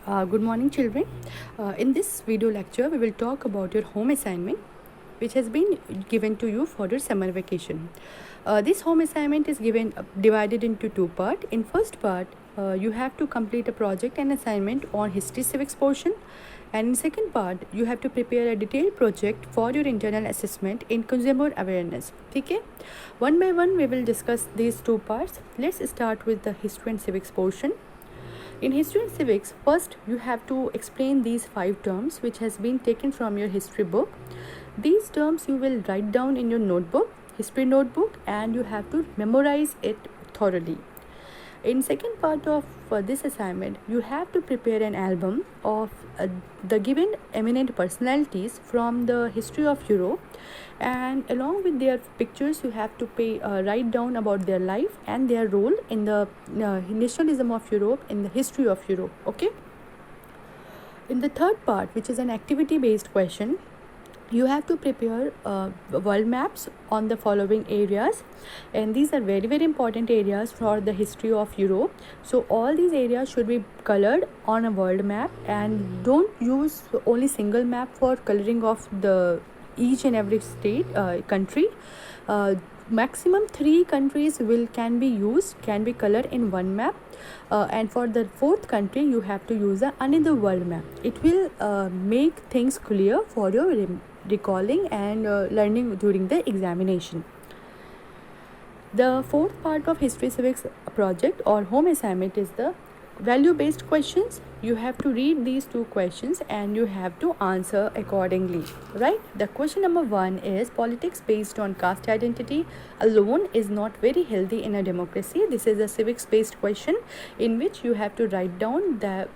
Good morning, children. In this video lecture, we will talk about your home assignment, which has been given to you for your summer vacation. This home assignment is given divided into two parts. In first part, you have to complete a project and assignment on history civics portion, and in second part, you have to prepare a detailed project for your internal assessment in consumer awareness. Okay? One by one, we will discuss these two parts. Let's start with the history and civics portion. In history and civics, first you have to explain these 5 terms which has been taken from your history book. These terms you will write down in your notebook, history notebook, and you have to memorize it thoroughly. In second part of this assignment, you have to prepare an album of the given eminent personalities from the history of Europe, and along with their pictures you have to write down about their life and their role in the nationalism of Europe, in the history of Europe. Okay. In the third part, which is an activity based question, you have to prepare world maps on the following areas, and these are very important areas for the history of Europe. So all these areas should be colored on a world map, and don't use only single map for coloring of the each and every state country. Maximum 3 countries can be colored in one map, and for the fourth country you have to use another world map. It will make things clear for your recalling and learning during the examination. The fourth part of history civics project or home assignment is the value based questions. You have to read these 2 questions and you have to answer accordingly, right? The question number 1 is, politics based on caste identity alone is not very healthy in a democracy. This is a civics based question in which you have to write down that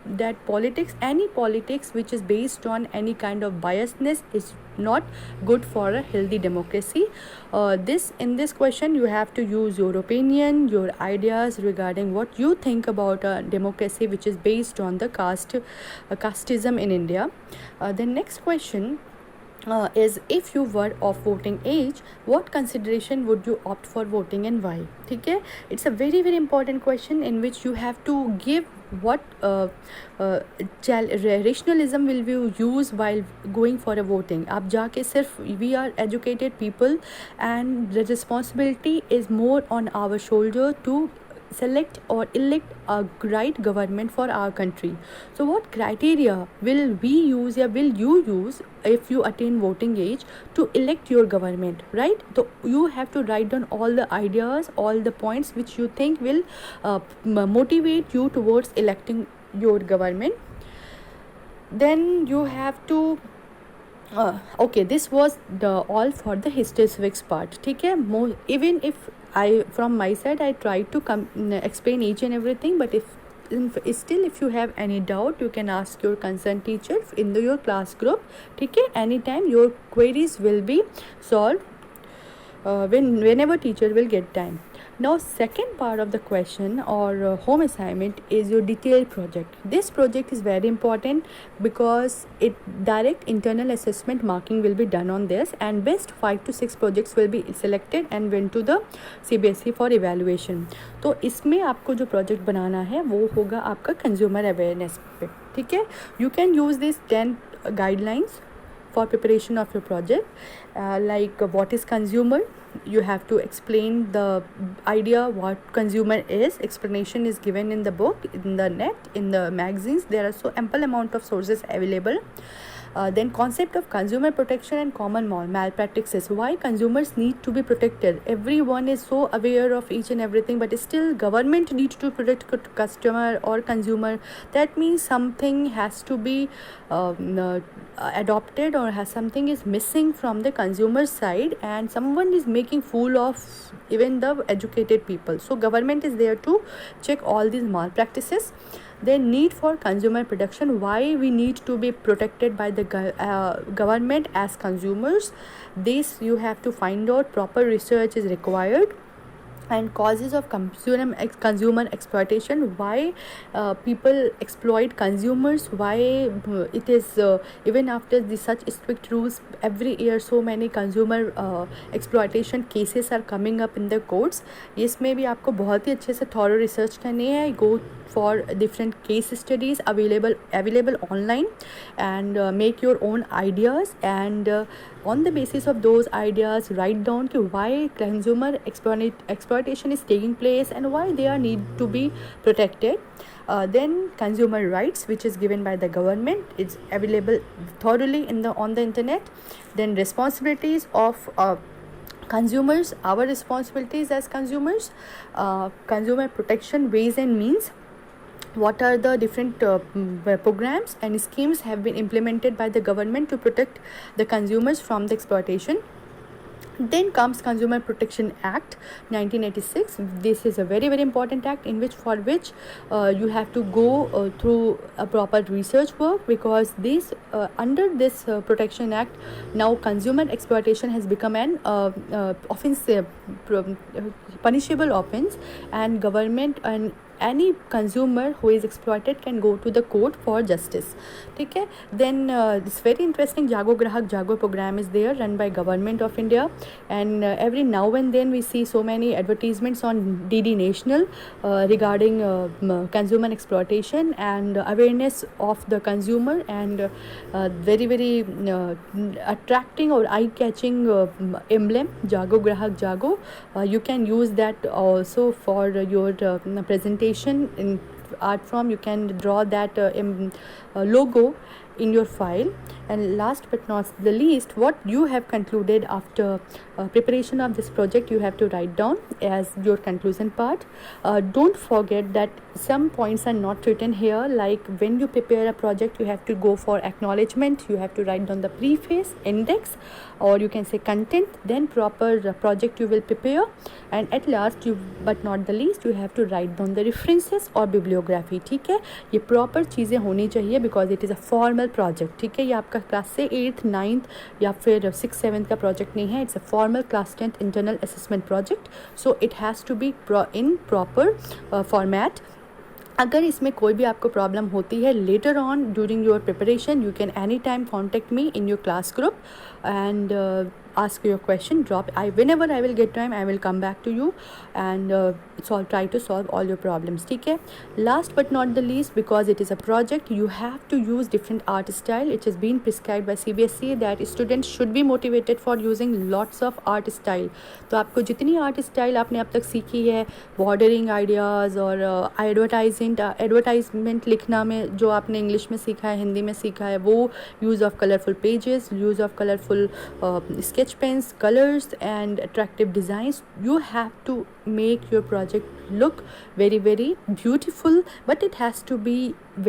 any politics which is based on any kind of biasness is not good for a healthy democracy. In this question you have to use your opinion, your ideas regarding what you think about a democracy which is based on the casteism in India. The next question is, if you were of voting age, what consideration would you opt for voting and why? Okay, it's a very important question in which you have to give what rationalism will you use while going for a voting. आप जाके सिर्फ we are educated people and the responsibility is more on our shoulder to select or elect a right government for our country. So what criteria will we use or will you use if you attain voting age to elect your government, right? So you have to write down all the ideas, all the points which you think will motivate you towards electing your government. Then you have to okay, this was all for the history civics part. ठीक है, even if I from my side I tried to explain each and everything, but if you have any doubt, you can ask your concerned teacher in your class group. ठीक है, anytime your queries will be solved whenever teacher will get time. Now second part of the question or home assignment is your detailed project. This project is very important because direct internal assessment marking will be done on this, and best 5 to 6 projects will be selected and went to the CBSE for evaluation. तो इसमें आपको जो project बनाना है वो होगा आपका consumer awareness पे. ठीक है, you can use these 10 guidelines for preparation of your project, like what is consumer. You have to explain the idea what consumer is. Explanation is given in the book, in the net, in the magazines. There are so ample amount of sources available. Then concept of consumer protection and common malpractices. Why consumers need to be protected? Everyone is so aware of each and everything, but still government needs to protect customer or consumer. That means something has to be adopted, or something is missing from the consumer side, and someone is making fool of even the educated people. So government is there to check all these malpractices. The need for consumer protection, why we need to be protected by the government as consumers. This you have to find out. Proper research is required. and causes of consumer exploitation, why people exploit consumers, why it is even after the such strict rules, every year so many consumer exploitation cases are coming up in the courts. इसमें भी आपको बहुत ही अच्छे से thorough research करनी है. Go for different case studies available online, and make your own ideas, and on the basis of those ideas write down why consumer exploitation is taking place and why they are need to be protected. Then consumer rights, which is given by the government, it's available thoroughly on the internet. Then responsibilities of consumers, our responsibilities as consumers, consumer protection ways and means, what are the different programs and schemes have been implemented by the government to protect the consumers from the exploitation. Then comes Consumer Protection Act 1986. This is a very very important act in which you have to go through a proper research work, because this under this Protection Act, now consumer exploitation has become an offense, punishable offense, and government and any consumer who is exploited can go to the court for justice. ठीक है. Then this very interesting Jago Grahak Jago program is there, run by Government of India, and every now and then we see so many advertisements on DD National regarding consumer exploitation and awareness of the consumer, and very very attracting or eye-catching emblem, Jago Grahak Jago. You can use that also for your presentation in art form. You can draw that logo in your file. And last but not the least, what you have concluded after preparation of this project, you have to write down as your conclusion part. Don't forget that some points are not written here, like when you prepare a project you have to go for acknowledgement, you have to write down the preface, index, or you can say content, then proper project you will prepare, and at last but not the least, you have to write down the references or bibliography. ठीक है, ये proper चीज़ें होनी चाहिए because it is a formal project. ठीक है, ये आपका क्लास से 8th 9th या फिर 6th 7th का प्रोजेक्ट नहीं है, it's a formal class 10th internal assessment project. So it has to be in proper format. अगर इसमें कोई भी आपको प्रॉब्लम होती है later on during your preparation, you can any time contact me in your class group and ask your question. Whenever I will get time I will come back to you and try to solve all your problems. ठीक है. Last but not the least, because it is a project, you have to use different art style. It has been prescribed by CBSE that students should be motivated for using lots of art style. तो आपको जितनी art style आपने अब तक सीखी है, bordering ideas और advertisement लिखना में जो आपने इंग्लिश में सीखा है, हिंदी में सीखा है, वो use of colourful pages, use of colourful sketch pens, colors and attractive designs, you have to make your project look very very beautiful, but it has to be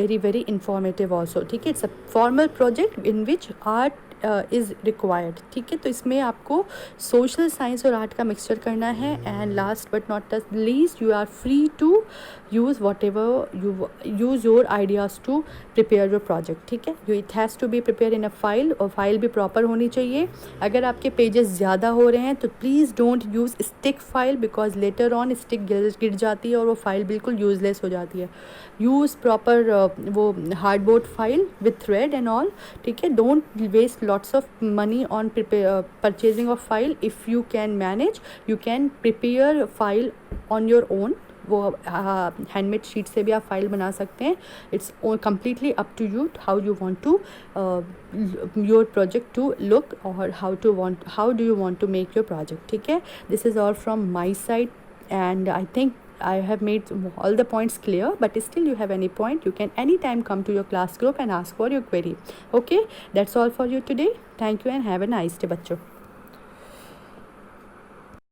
very very informative also. ठीक है, it's a formal project in which art is required. ठीक है, तो इसमें आपको social science और art का mixture करना है. And last but not the least, you are free to use whatever you use your ideas to prepare your project. ठीक है, it has to be prepare in a file, और file भी proper होनी चाहिए. अगर आपके pages ज़्यादा हो रहे हैं तो please don't use stick file, because later on stick गिर जाती है और वो फाइल बिल्कुल यूज़लेस हो जाती है. यूज़ प्रॉपर वो hardboard file with thread and all. ठीक है, don't waste lots of money on purchasing of file. If you can manage, you can prepare file on your own. वो हैंडमेड शीट से भी आप फाइल बना सकते हैं. It's completely up to you how you want to your project to look, or how do you want to make your project. ठीक है, this is all from my side, and I think I have made all the points clear, but still you have any point, you can anytime come to your class group and ask for your query. Okay, that's all for you today. Thank you and have a nice day, बच्चों.